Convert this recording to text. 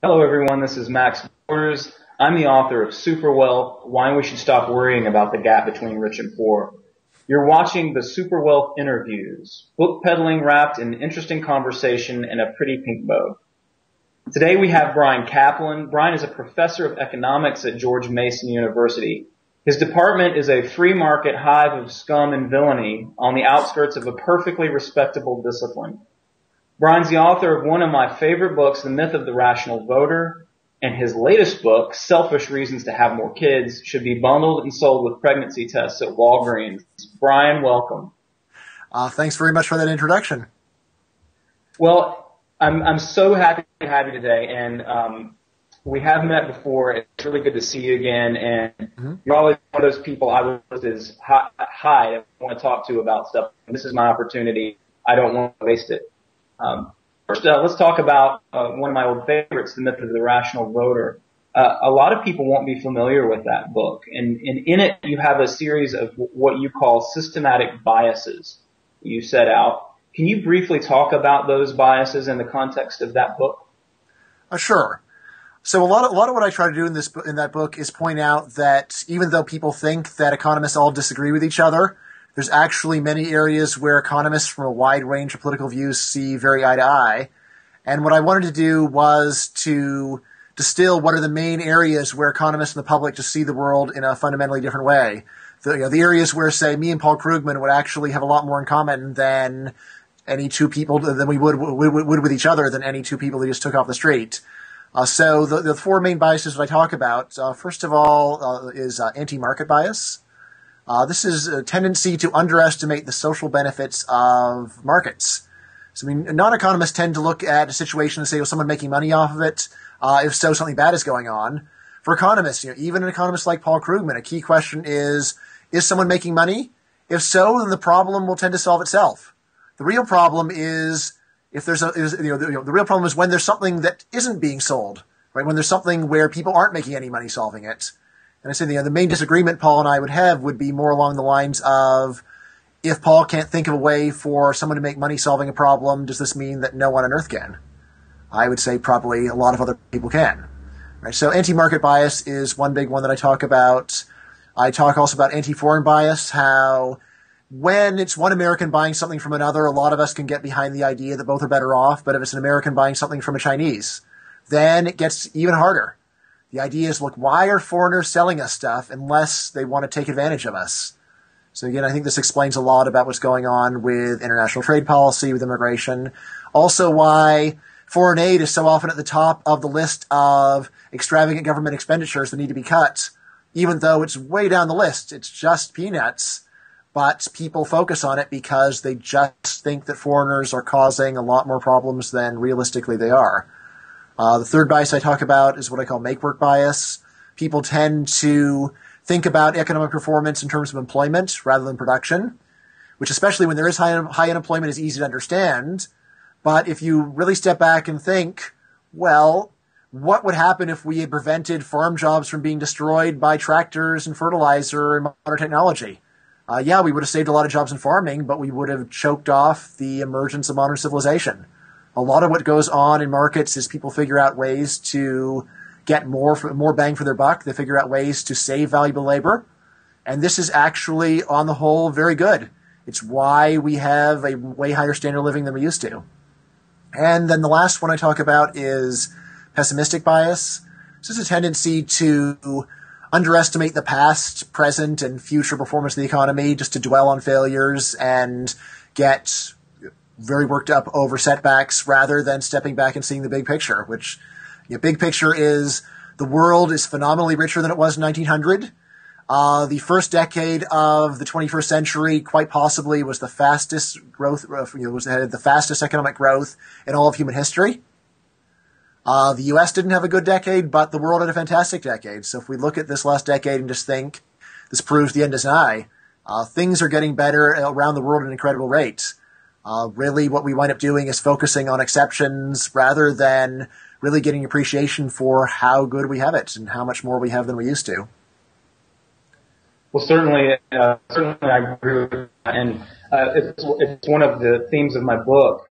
Hello, everyone. This is Max Borders. I'm the author of Superwealth, Why We Should Stop Worrying About the Gap Between Rich and Poor. You're watching the Superwealth Interviews, book peddling wrapped in interesting conversation and a pretty pink bow. Today we have Bryan Caplan. Bryan is a professor of economics at George Mason University. His department is a free market hive of scum and villainy on the outskirts of a perfectly respectable discipline. Bryan's the author of one of my favorite books, The Myth of the Rational Voter, and his latest book, Selfish Reasons to Have More Kids, should be bundled and sold with pregnancy tests at Walgreens. Bryan, welcome. Thanks very much for that introduction. Well, I'm so happy to have you today, and we have met before. It's really good to see you again, and you're always one of those people I was I want to talk to about stuff. This is my opportunity. I don't want to waste it. First, let's talk about one of my old favorites, The Myth of the Rational Voter. A lot of people won't be familiar with that book, and in it you have a series of what you call systematic biases you set out. Can you briefly talk about those biases in the context of that book? Sure. So a lot of what I try to do in that book is point out that even though people think that economists all disagree with each other, there's actually many areas where economists from a wide range of political views see very eye to eye. And what I wanted to do was to distill what are the main areas where economists and the public just see the world in a fundamentally different way. The areas where, say, me and Paul Krugman would actually have a lot more in common than any two people, than we would with each other, than any two people that just took off the street. So the four main biases that I talk about, first of all, is anti-market bias. This is a tendency to underestimate the social benefits of markets. So, non-economists tend to look at a situation and say, was someone making money off of it? If so, something bad is going on. For economists, even an economist like Paul Krugman, a key question is someone making money? If so, then the problem will tend to solve itself. The real problem is the real problem is when there's something that isn't being sold, right? When there's something where people aren't making any money solving it. And I say the main disagreement Paul and I would have would be more along the lines of, if Paul can't think of a way for someone to make money solving a problem, does this mean that no one on earth can? I would say probably a lot of other people can. Right? So anti-market bias is one big one that I talk about. I talk also about anti-foreign bias, how when it's one American buying something from another, a lot of us can get behind the idea that both are better off. But if it's an American buying something from a Chinese, then it gets even harder. The idea is, look, why are foreigners selling us stuff unless they want to take advantage of us? So again, I think this explains a lot about what's going on with international trade policy, with immigration. Also why foreign aid is so often at the top of the list of extravagant government expenditures that need to be cut, even though it's way down the list. It's just peanuts, but people focus on it because they just think that foreigners are causing a lot more problems than realistically they are. The third bias I talk about is what I call make-work bias. People tend to think about economic performance in terms of employment rather than production, which, especially when there is high unemployment, is easy to understand. But if you really step back and think, well, what would happen if we had prevented farm jobs from being destroyed by tractors and fertilizer and modern technology? Yeah, we would have saved a lot of jobs in farming, but we would have choked off the emergence of modern civilization. A lot of what goes on in markets is people figure out ways to get more bang for their buck. They figure out ways to save valuable labor. And this is actually, on the whole, very good. It's why we have a way higher standard of living than we used to. And then the last one I talk about is pessimistic bias. This is a tendency to underestimate the past, present, and future performance of the economy, just to dwell on failures and get very worked up over setbacks rather than stepping back and seeing the big picture, which big picture is the world is phenomenally richer than it was in 1900. The first decade of the 21st century quite possibly was the fastest growth, had the fastest economic growth in all of human history. The U.S. didn't have a good decade, but the world had a fantastic decade. So if we look at this last decade and just think, this proves the end is nigh, things are getting better around the world at an incredible rate. Really what we wind up doing is focusing on exceptions rather than really getting appreciation for how good we have it and how much more we have than we used to. Well, certainly I agree with that. And it's one of the themes of my book.